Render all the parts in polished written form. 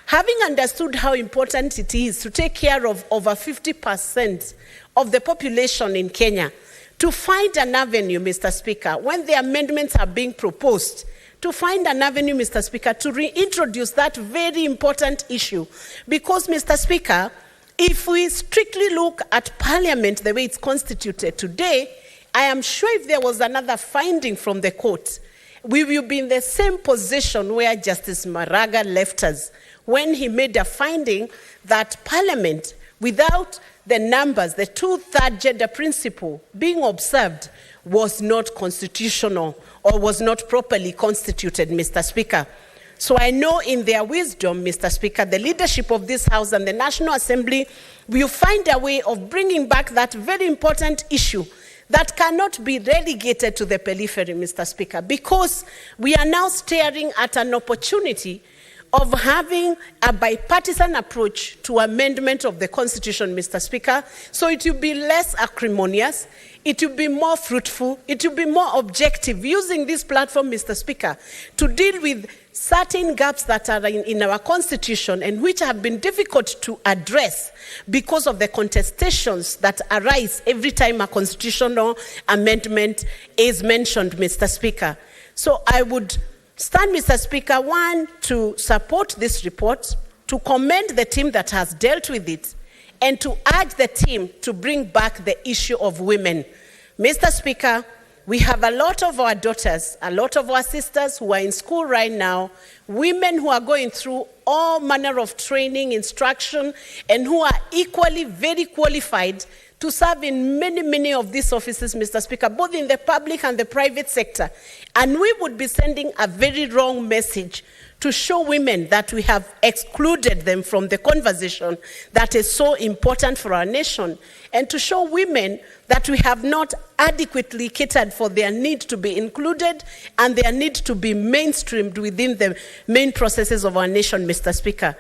Having understood how important it is to take care of over 50% of the population in Kenya, to find an avenue, Mr. Speaker, when the amendments are being proposed, to find an avenue, Mr. Speaker, to reintroduce that very important issue. Because, Mr. Speaker, if we strictly look at Parliament the way it's constituted today, I am sure if there was another finding from the court, we will be in the same position where Justice Maraga left us when he made a finding that Parliament, without the numbers, the two-thirds gender principle being observed, was not constitutional or was not properly constituted, Mr. Speaker. So I know in their wisdom, Mr. Speaker, the leadership of this House and the National Assembly will find a way of bringing back that very important issue that cannot be relegated to the periphery, Mr. Speaker, because we are now staring at an opportunity of having a bipartisan approach to amendment of the Constitution, Mr. Speaker, so it will be less acrimonious, it will be more fruitful, it will be more objective, using this platform, Mr. Speaker, to deal with certain gaps that are in our Constitution and which have been difficult to address because of the contestations that arise every time a constitutional amendment is mentioned, Mr. Speaker. So I would stand, Mr. Speaker, one, to support this report, to commend the team that has dealt with it, and to urge the team to bring back the issue of women. Mr. Speaker, we have a lot of our daughters, a lot of our sisters who are in school right now, women who are going through all manner of training, instruction, and who are equally very qualified to serve in many, many of these offices, Mr. Speaker, both in the public and the private sector. And we would be sending a very wrong message to show women that we have excluded them from the conversation that is so important for our nation, and to show women that we have not adequately catered for their need to be included and their need to be mainstreamed within the main processes of our nation, Mr. Speaker.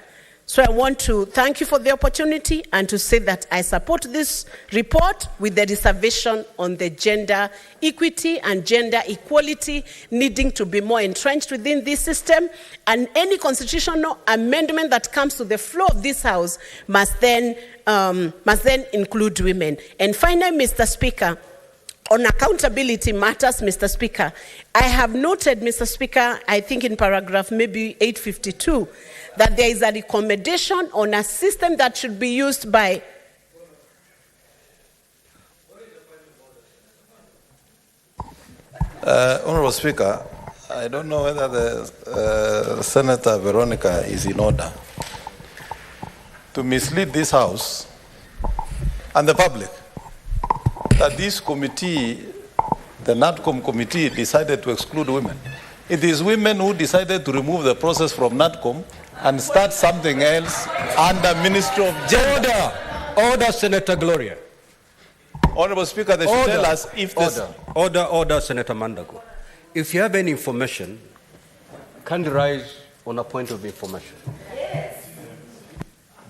So I want to thank you for the opportunity and to say that I support this report with the reservation on the gender equity and gender equality needing to be more entrenched within this system, and any constitutional amendment that comes to the floor of this House must then include women. And finally, Mr. Speaker, on accountability matters, Mr. Speaker, I have noted, Mr. Speaker, I think in paragraph maybe 852, that there is a recommendation on a system that should be used by... Honorable Speaker, I don't know whether the Senator Veronica is in order to mislead this House and the public that this committee, the NADCOM committee, decided to exclude women. It is women who decided to remove the process from NADCOM and start something else under Ministry of Gender. Order, Senator Gloria. Honorable Speaker, they should tell us if this... Order, Senator Mandago. If you have any information, kindly rise on a point of information. Yes.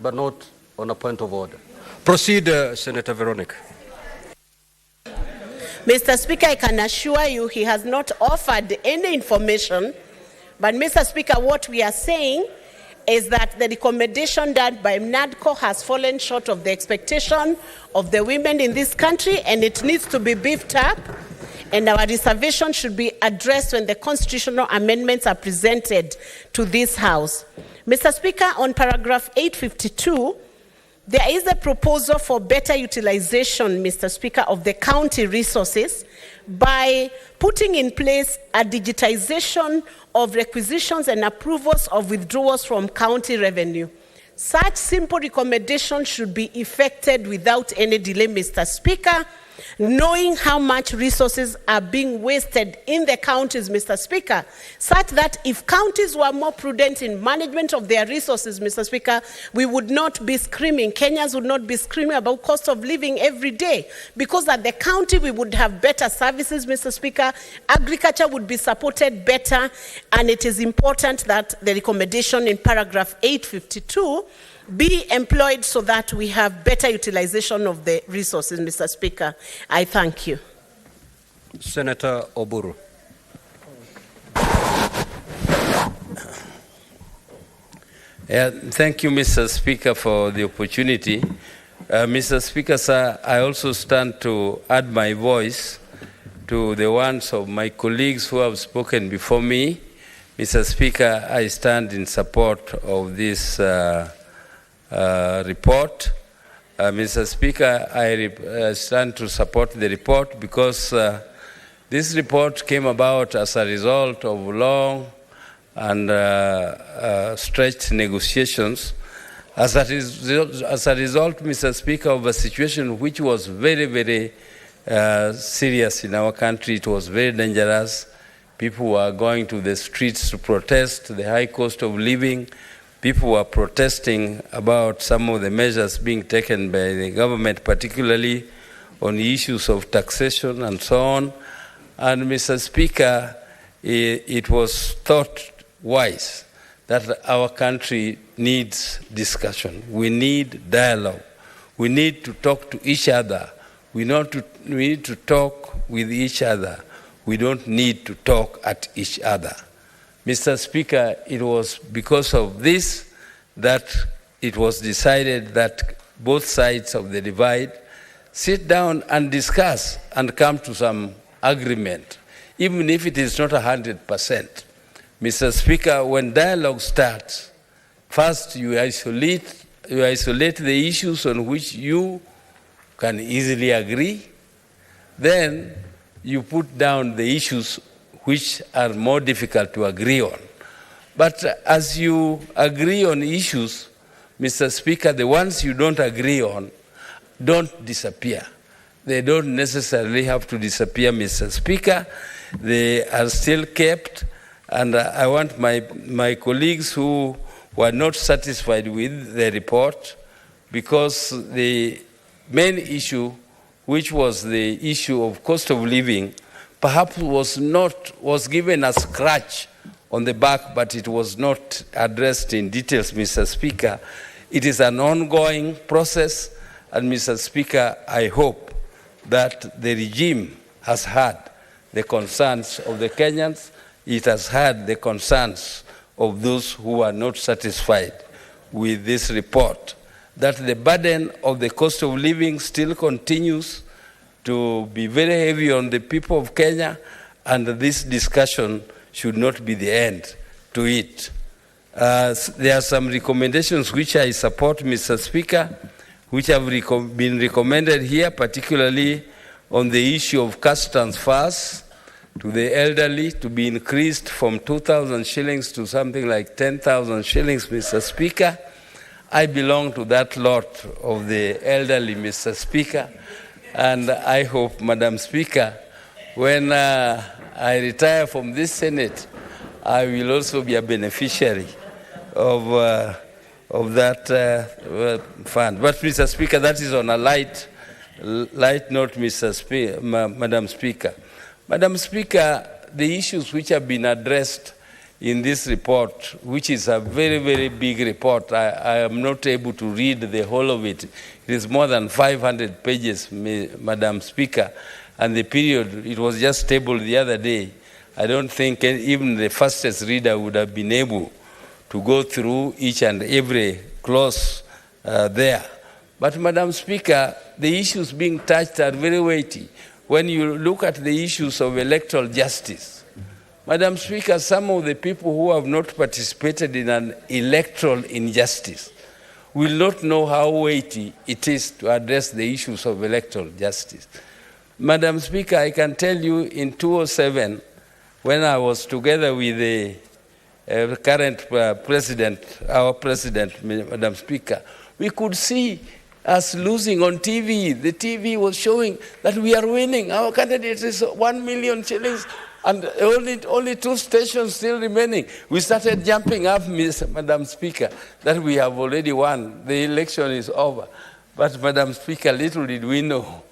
But not on a point of order. Proceed, Senator Veronica. Mr. Speaker, I can assure you he has not offered any information. But, Mr. Speaker, what we are saying is that the recommendation done by NADCO has fallen short of the expectation of the women in this country, and it needs to be beefed up. And our reservation should be addressed when the constitutional amendments are presented to this House. Mr. Speaker, on paragraph 852, there is a proposal for better utilization, Mr. Speaker, of the county resources by putting in place a digitization of requisitions and approvals of withdrawals from county revenue. Such simple recommendations should be effected without any delay, Mr. Speaker, knowing how much resources are being wasted in the counties, Mr. Speaker, such that if counties were more prudent in management of their resources, Mr. Speaker, we would not be screaming, Kenyans would not be screaming about cost of living every day, because at the county we would have better services, Mr. Speaker, agriculture would be supported better, and it is important that the recommendation in paragraph 852 be employed so that we have better utilization of the resources, Mr. Speaker. I thank you. Senator Oburu. Thank you, Mr. Speaker, for the opportunity. Mr. Speaker, sir, I also stand to add my voice to the ones of my colleagues who have spoken before me. Mr. Speaker, I stand in support of this report. Mr. Speaker, I stand to support the report because this report came about as a result of long and stretched negotiations. As a result, Mr. Speaker, of a situation which was very, very serious in our country. It was very dangerous. People were going to the streets to protest the high cost of living. People were protesting about some of the measures being taken by the government, particularly on the issues of taxation and so on. And Mr. Speaker, it was thought wise that our country needs discussion. We need dialogue. We need to talk to each other. We need to talk with each other. We don't need to talk at each other. Mr. Speaker, it was because of this that it was decided that both sides of the divide sit down and discuss and come to some agreement, even if it is not 100%. Mr. Speaker, when dialogue starts, first you isolate the issues on which you can easily agree, then you put down the issues which are more difficult to agree on. But as you agree on issues, Mr. Speaker, the ones you don't agree on don't disappear. They don't necessarily have to disappear, Mr. Speaker. They are still kept, and I want my colleagues who were not satisfied with the report, because the main issue, which was the issue of cost of living, perhaps was given a scratch on the back, but it was not addressed in details, Mr. Speaker. It is an ongoing process, and Mr. Speaker, I hope that the regime has heard the concerns of the Kenyans. It has heard the concerns of those who are not satisfied with this report, that the burden of the cost of living still continues to be very heavy on the people of Kenya, and this discussion should not be the end to it. There are some recommendations which I support, Mr. Speaker, which have been recommended here, particularly on the issue of cash transfers to the elderly to be increased from 2,000 shillings to something like 10,000 shillings, Mr. Speaker. I belong to that lot of the elderly, Mr. Speaker, and I hope, Madam Speaker, when I retire from this Senate, I will also be a beneficiary of that fund. But, Mr. Speaker, that is on a light note, Madam Speaker. Madam Speaker, the issues which have been addressed in this report, which is a very, very big report, I am not able to read the whole of it. It is more than 500 pages, Madam Speaker, and the period, it was just tabled the other day. I don't think even the fastest reader would have been able to go through each and every clause there. But, Madam Speaker, the issues being touched are very weighty. When you look at the issues of electoral justice, Madam Speaker, some of the people who have not participated in an electoral injustice will not know how weighty it is to address the issues of electoral justice. Madam Speaker, I can tell you in 2007, when I was together with the current president, our president, Madam Speaker, we could see us losing on TV. The TV was showing that we are winning. Our candidate is 1 million shillings and only 2 stations still remaining. We started jumping up, Madam Speaker, that we have already won. The election is over. But, Madam Speaker, little did we know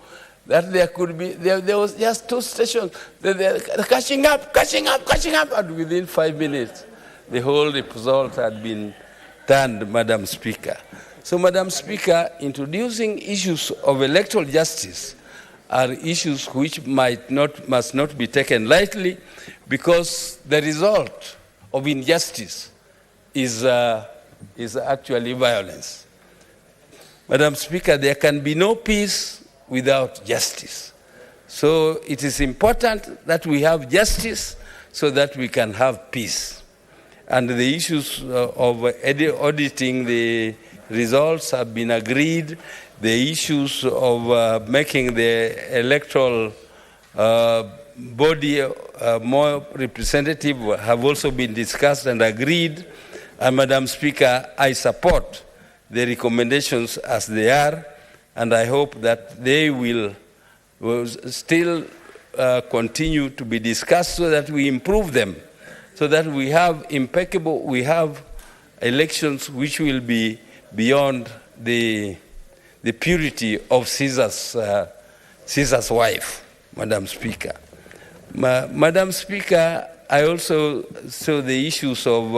that there was just 2 stations. They're catching up, and within 5 minutes, the whole result had been turned, Madam Speaker. So, Madam Speaker, introducing issues of electoral justice are issues which must not be taken lightly, because the result of injustice is is actually violence. Madam Speaker, there can be no peace without justice. So it is important that we have justice so that we can have peace. And the issues of auditing the results have been agreed. The issues of making the electoral body more representative have also been discussed and agreed. And Madam Speaker, I support the recommendations as they are, and I hope that they will still continue to be discussed so that we improve them, so that we have elections which will be beyond the purity of Caesar's wife, Madam Speaker. Madam Speaker, I also saw the issues of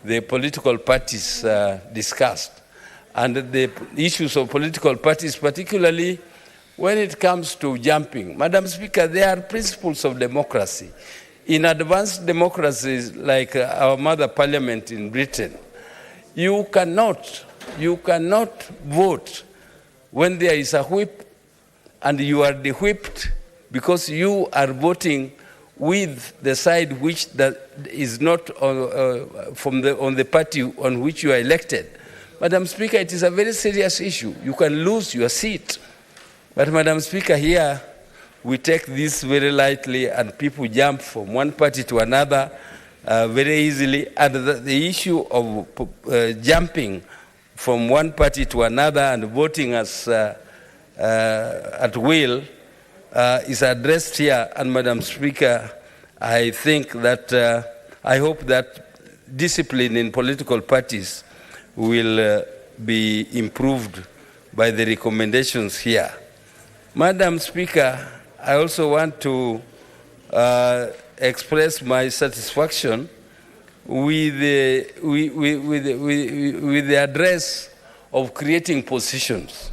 the political parties discussed, and the issues of political parties, particularly when it comes to jumping. Madam Speaker, there are principles of democracy. In advanced democracies like our mother parliament in Britain, you cannot vote when there is a whip and you are de-whipped because you are voting with the side which is not on the party on which you are elected. Madam Speaker, it is a very serious issue. You can lose your seat. But Madam Speaker, here we take this very lightly and people jump from one party to another very easily. And the issue of jumping from one party to another and voting as at will is addressed here. And Madam Speaker, I think that, I hope that discipline in political parties will be improved by the recommendations here. Madam Speaker, I also want to express my satisfaction with the address of creating positions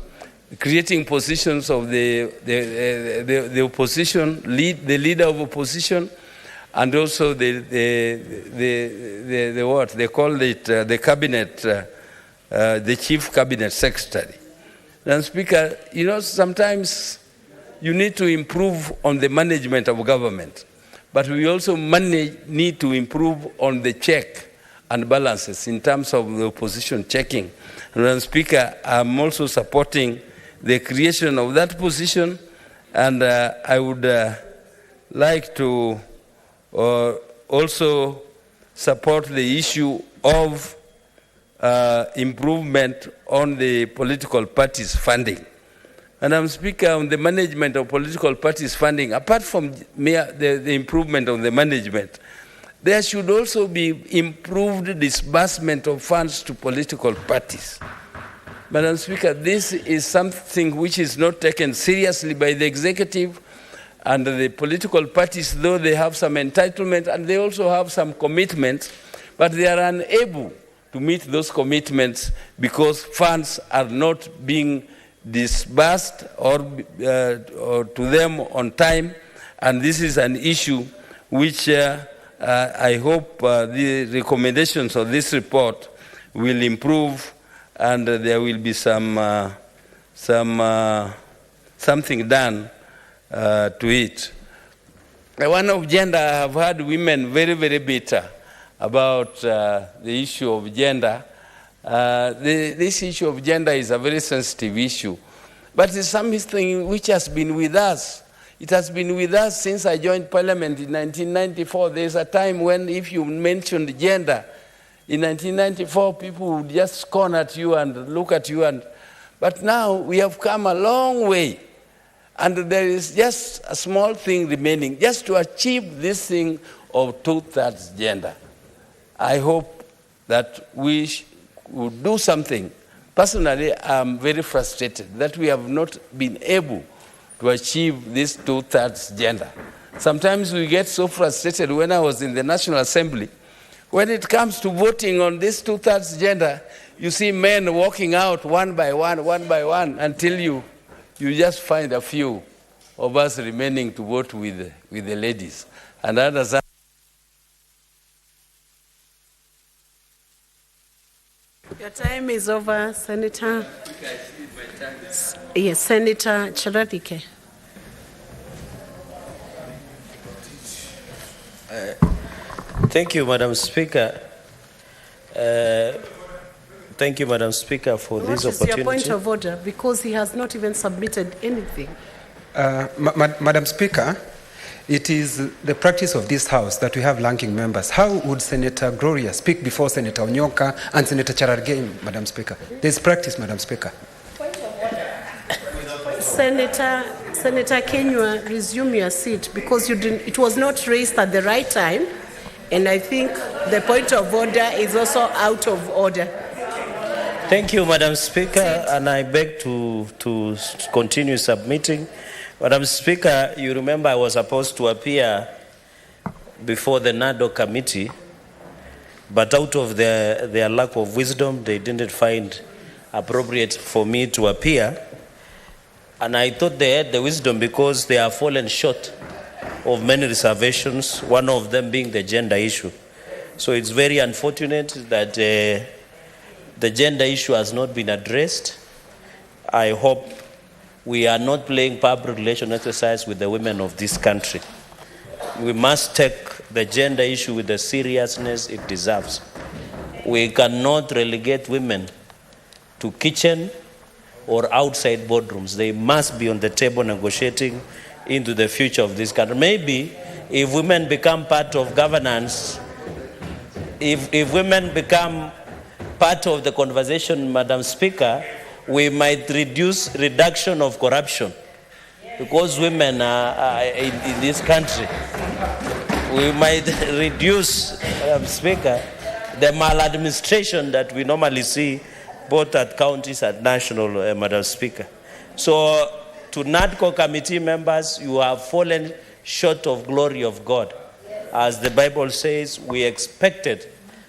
of the opposition, the leader of opposition, and also the what they call it, the cabinet, the chief cabinet secretary. Madam Speaker, you know, sometimes you need to improve on the management of government, but we also need to improve on the check and balances in terms of the opposition checking. Madam Speaker, I'm also supporting the creation of that position, and I would like to also support the issue of improvement on the political parties' funding. Madam Speaker, on the management of political parties' funding, apart from the improvement of the management, there should also be improved disbursement of funds to political parties. Madam Speaker, this is something which is not taken seriously by the executive and the political parties, though they have some entitlement and they also have some commitments, but they are unable to meet those commitments because funds are not being disbursed or to them on time, and this is an issue which I hope the recommendations of this report will improve, and there will be something done to it. One of gender, I have heard women very, very bitter about the issue of gender. This issue of gender is a very sensitive issue, but it's something which has been with us. It has been with us since I joined Parliament in 1994. There's a time when if you mentioned gender, in 1994, people would just scorn at you and look at you. But now we have come a long way. And there is just a small thing remaining, just to achieve this thing of 2/3 gender. I hope that we would do something. Personally, I'm very frustrated that we have not been able to achieve this 2/3 gender. Sometimes we get so frustrated. When I was in the National Assembly, when it comes to voting on this 2/3 gender, you see men walking out one by one, until you just find a few of us remaining to vote with the ladies. And others Your time is over, Senator. Yes, Senator Charadike. Thank you, Madam Speaker. Thank you, Madam Speaker, for this opportunity. What is your point of order? Because he has not even submitted anything. Madam Speaker, it is the practice of this House that we have ranking members. How would Senator Gloria speak before Senator Onyoka and Senator Charargei, Madam Speaker? There's practice, Madam Speaker. Point of order. Senator Kenywa, resume your seat because it was not raised at the right time, and I think the point of order is also out of order. Thank you, Madam Speaker, and I beg to continue submitting. Madam Speaker, you remember I was supposed to appear before the NADO committee, but out of their lack of wisdom, they didn't find appropriate for me to appear. And I thought they had the wisdom because they have fallen short of many reservations, one of them being the gender issue. So it's very unfortunate that the gender issue has not been addressed. I hope we are not playing public relation exercise with the women of this country. We must take the gender issue with the seriousness it deserves. We cannot relegate women to kitchen or outside boardrooms. They must be on the table negotiating into the future of this country. Maybe if women become part of governance, if women become part of the conversation, Madam Speaker, we might reduction of corruption because women are in this country. We might reduce, Madam Speaker, the maladministration that we normally see both at counties and national, Madam Speaker. So to NADCO committee members, you have fallen short of glory of God. As the Bible says, we expected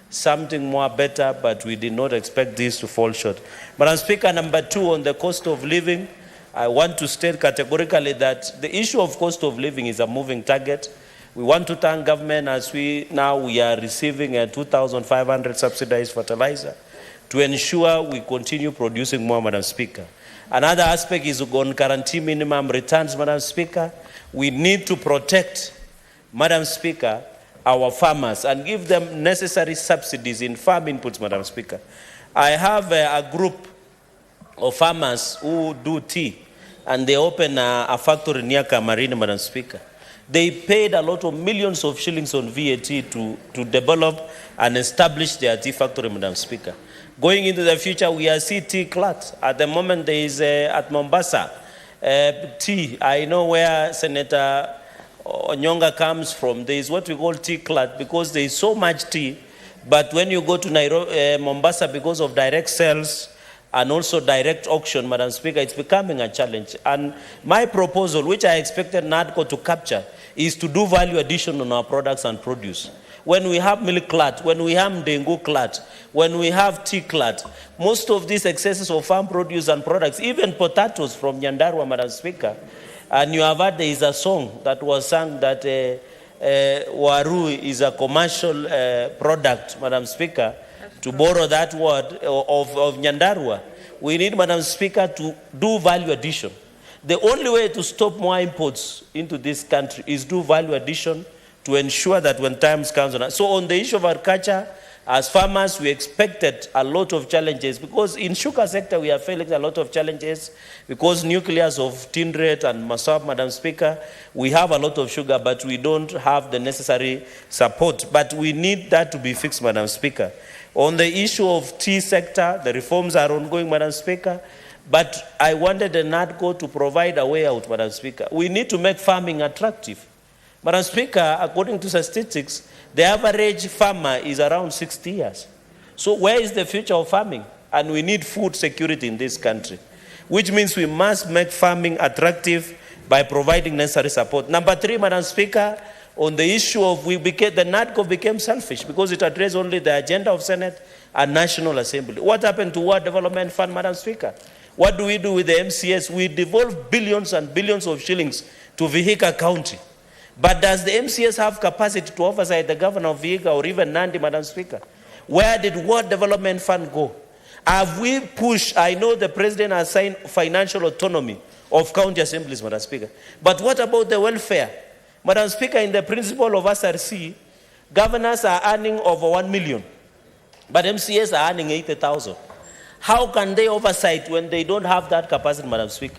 something more better, but we did not expect this to fall short. Madam Speaker, number 2, on the cost of living, I want to state categorically that the issue of cost of living is a moving target. We want to thank government as we are receiving a 2,500 subsidized fertilizer to ensure we continue producing more, Madam Speaker. Another aspect is on guarantee minimum returns, Madam Speaker. We need to protect, Madam Speaker, our farmers and give them necessary subsidies in farm inputs, Madam Speaker. I have a group of farmers who do tea, and they open a factory near Camarine, Madam Speaker. They paid a lot of millions of shillings on VAT to develop and establish their tea factory, Madam Speaker. Going into the future, we are seeing tea clots. At the moment, there is at Mombasa tea. I know where Senator Onyonga comes from. There is what we call tea clot because there is so much tea. But when you go to Nairobi, Mombasa, because of direct sales and also direct auction, Madam Speaker, it's becoming a challenge. And my proposal, which I expected NADCO to capture, is to do value addition on our products and produce. When we have milk clot, when we have dengue clot, when we have tea clot, most of these excesses of farm produce and products, even potatoes from Nyandarua, Madam Speaker, and you have heard there is a song that was sung that Waru is a commercial product, Madam Speaker, to borrow that word of Nyandarua. We need, Madam Speaker, to do value addition. The only way to stop more imports into this country is do value addition to ensure that when times comes on. So on the issue of agriculture, as farmers, we expected a lot of challenges because in sugar sector, we are facing a lot of challenges because nucleus of Tindret and Masab, Madam Speaker, we have a lot of sugar, but we don't have the necessary support. But we need that to be fixed, Madam Speaker. On the issue of tea sector, the reforms are ongoing, Madam Speaker, but I wanted the NADCO to provide a way out, Madam Speaker. We need to make farming attractive. Madam Speaker, according to statistics, the average farmer is around 60 years. So where is the future of farming? And we need food security in this country, which means we must make farming attractive by providing necessary support. Number 3, Madam Speaker, on the issue of the NADCO became selfish because it addressed only the agenda of Senate and National Assembly. What happened to World Development Fund, Madam Speaker? What do we do with the MCS? We devolve billions and billions of shillings to Vihiga County. But does the MCS have capacity to oversight the governor of Vihiga or even Nandi, Madam Speaker? Where did World Development Fund go? Have we pushed? I know the president has signed financial autonomy of county assemblies, Madam Speaker. But what about the welfare? Madam Speaker, in the principle of SRC, governors are earning over 1 million, but MCAs are earning 80,000. How can they oversight when they don't have that capacity, Madam Speaker?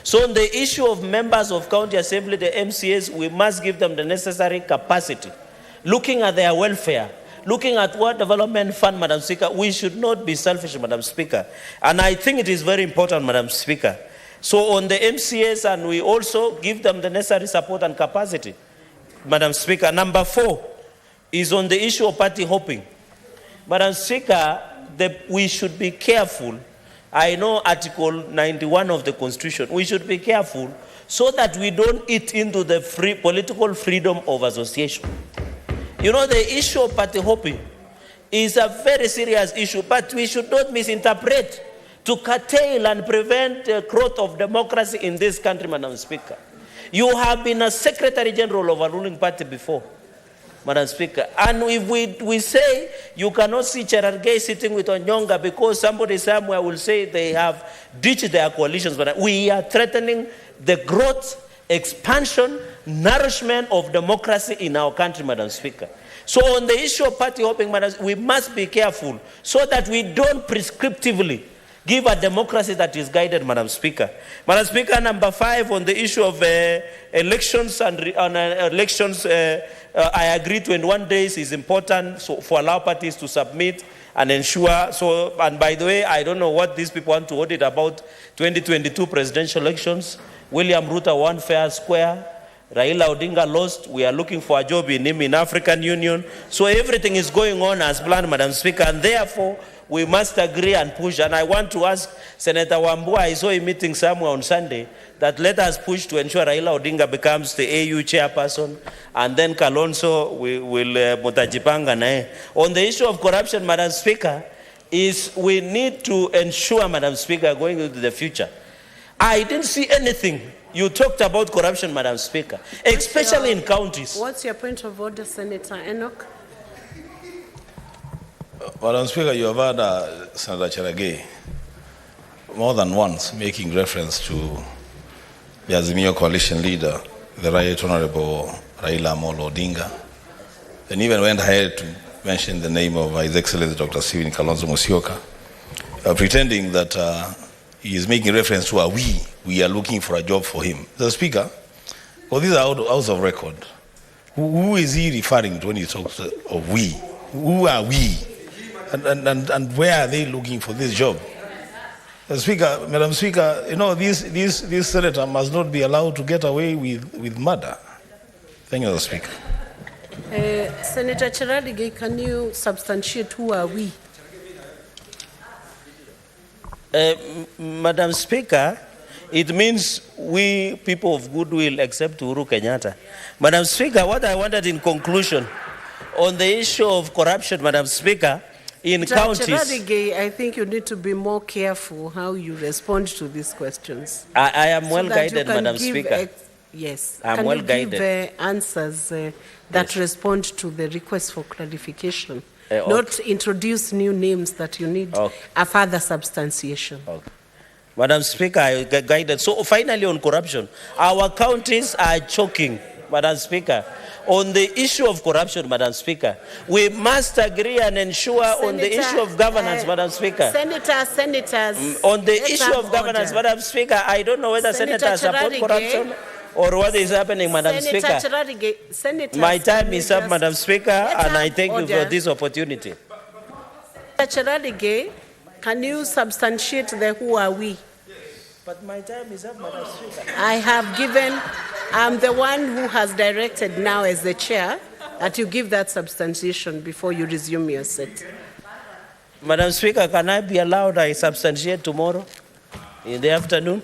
So on the issue of members of county assembly, the MCAs, we must give them the necessary capacity. Looking at their welfare, looking at what development fund, Madam Speaker, we should not be selfish, Madam Speaker. And I think it is very important, Madam Speaker. So on the MCAs, and we also give them the necessary support and capacity, Madam Speaker. Number 4 is on the issue of party hopping. Madam Speaker, we should be careful. I know Article 91 of the Constitution. We should be careful so that we don't eat into the political freedom of association. You know, the issue of party hopping is a very serious issue, but we should not misinterpret to curtail and prevent the growth of democracy in this country, Madam Speaker. You have been a Secretary General of a ruling party before, Madam Speaker. And if we say you cannot see Cherargei sitting with Onyonga because somebody somewhere will say they have ditched their coalitions, but we are threatening the growth, expansion, nourishment of democracy in our country, Madam Speaker. So on the issue of party hopping, Madam, we must be careful so that we don't prescriptively give a democracy that is guided, Madam Speaker. Madam Speaker, number 5 on the issue of elections I agree 21 days is important for allow parties to submit and ensure. So, and by the way, I don't know what these people want to audit about 2022 presidential elections. William Ruto won fair and square. Raila Odinga lost. We are looking for a job in African Union. So everything is going on as planned, Madam Speaker, and therefore we must agree and push. And I want to ask Senator Wambua, I saw a meeting somewhere on Sunday, that let us push to ensure Raila Odinga becomes the AU chairperson, and then Kalonzo will mutajipanga nae. On the issue of corruption, Madam Speaker, is we need to ensure, Madam Speaker, going into the future. I didn't see anything. You talked about corruption, Madam Speaker, especially in counties. What's your point of order, Senator Enoch? Madam Speaker, you have heard Senator Cherargei more than once making reference to the Azimio coalition leader, the Right Honorable Raila Amolo Odinga, and even went ahead to mention the name of His Excellency Dr. Stephen Kalonzo Musyoka, pretending that he is making reference to we are looking for a job for him. The Speaker, well, these are out of record. Who is he referring to when he talks of we? Who are we? And where are they looking for this job? The Speaker, Madam Speaker, you know, this senator must not be allowed to get away with murder. Thank you, Mr. Speaker. Senator Cherargei, can you substantiate who are we? Madam Speaker, it means we people of goodwill except Uhuru Kenyatta. Madam Speaker, what I wanted in conclusion on the issue of corruption, Madam Speaker, in counties. Cherargei, I think you need to be more careful how you respond to these questions. I am well guided, Madam Speaker. Yes. I'm well guided. Give answers that respond to the request for clarification. Not introduce new names that you need a further substantiation. Madam Speaker, I guided. So finally on corruption, our counties are choking, Madam Speaker. On the issue of corruption, Madam Speaker, we must agree and ensure on the issue of governance, Madam Speaker. Senators. On the issue of governance, Madam Speaker, I don't know whether senators support corruption or what is happening, Madam Speaker. My time is up, Madam Speaker, and I thank you for this opportunity. Cherargei, can you substantiate the who are we? But my time is up, Madam Speaker. I have given, I'm the one who has directed now as the chair that you give that substantiation before you resume your seat. Madam Speaker, can I be allowed I substantiate tomorrow in the afternoon?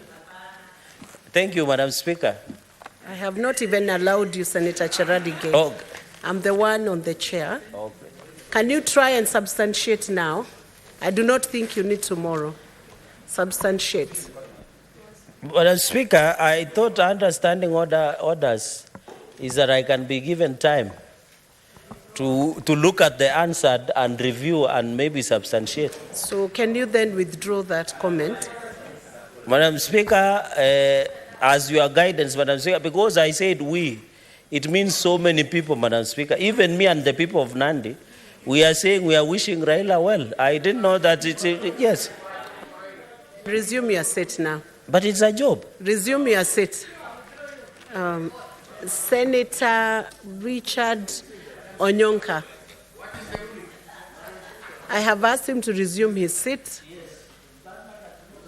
Thank you, Madam Speaker. I have not even allowed you, Senator Cherargei. Okay. I'm the one on the chair. Okay. Can you try and substantiate now? I do not think you need tomorrow. Substantiate. Madam Speaker, I thought understanding orders is that I can be given time look at the answer and review and maybe substantiate. So can you then withdraw that comment? Madam Speaker, as your guidance, Madam Speaker, because I said we, it means so many people, Madam Speaker. Even me and the people of Nandi, we are saying we are wishing Raila well. I didn't know that yes. Resume your seat now. But it's a job. Resume your seat. Senator Richard Onyonka. I have asked him to resume his seat.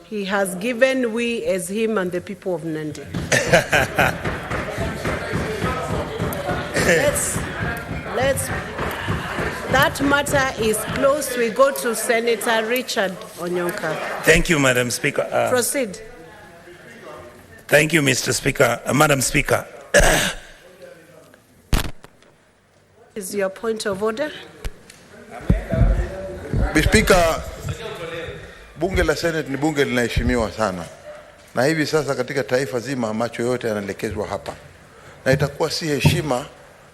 He has given we as him and the people of Nandi. Let's. That matter is closed. We go to Senator Richard Onyonka. Thank you, Madam Speaker. Proceed. Thank you, Mr. Speaker. Madam Speaker. Is your point of order? Mr. Speaker, bunge la Senate ni bunge linaheshimiwa sana. Na hivi sasa katika taifa zima macho yote yanaelekezwa hapa. Na itakuwa si heshima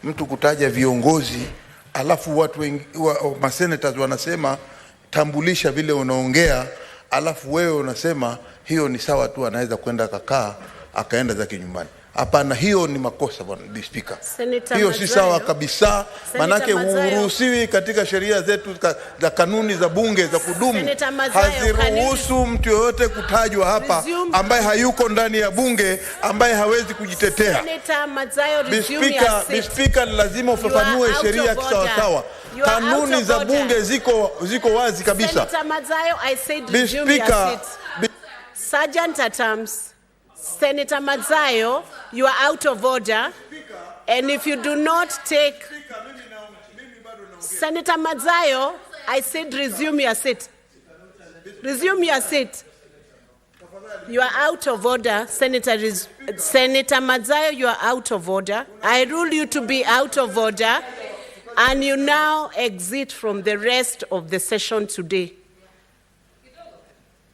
mtu kutaja viongozi alafu watu wengi masenators wanasema tambulisha vile unaongea alafu wewe unasema hiyo ni sawa tu anaweza kwenda kakaa akaenda zake nyumbani. Hapana, hiyo ni makosa bwana Speaker. Hiyo si sawa kabisa. Manake huruhusiwi katika sheria zetu za kanuni za bunge za kudumu. Haziruhusu mtu yoyote kutajwa hapa ambaye hayuko ndani ya bunge, ambaye hawezi kujitetea. Senator Mazayo, resume your seat. Speaker, lazima ufafanue sheria kisawa sawa. Kanuni za bunge ziko wazi kabisa. Senator Mazayo, I said resume your seat. Sergeant at Arms. Senator Mazayo, you are out of order. And if you do not take... Senator Mazayo, I said resume your seat. Resume your seat. You are out of order. Senator Mazayo, you are out of order. I rule you to be out of order. And you now exit from the rest of the session today.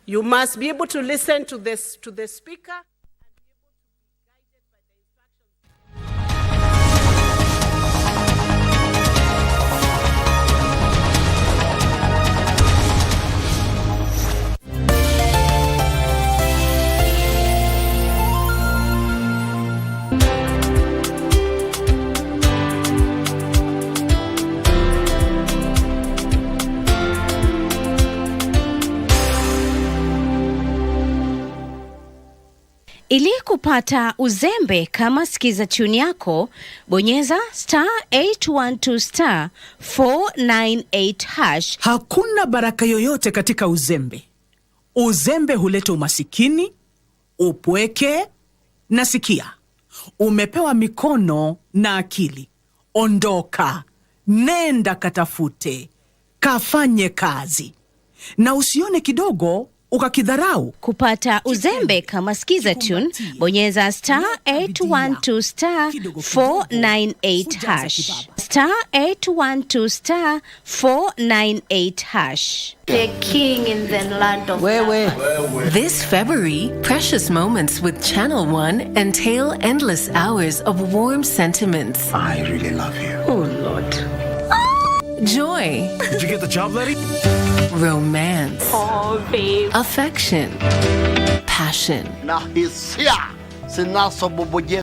You must be able to listen to the speaker. Ili kupata uzembe kama sikiza tune yako, bonyeza *812 *498#. Hakuna baraka yoyote katika uzembe. Uzembe huleta umasikini, upweke na sikia. Umepewa mikono na akili. Ondoka, nenda katafute, kafanye kazi. Na usione kidogo ukakidharau. Kupata uzembe kama skiza tune, bonyeza *812 *498#. *812 *498#. The king in the land of This February, precious moments with Channel One entail endless hours of warm sentiments. I really love you. Oh, Lord. Joy. Did you get the job, Letty? Romance. Oh, babe. Affection. Passion.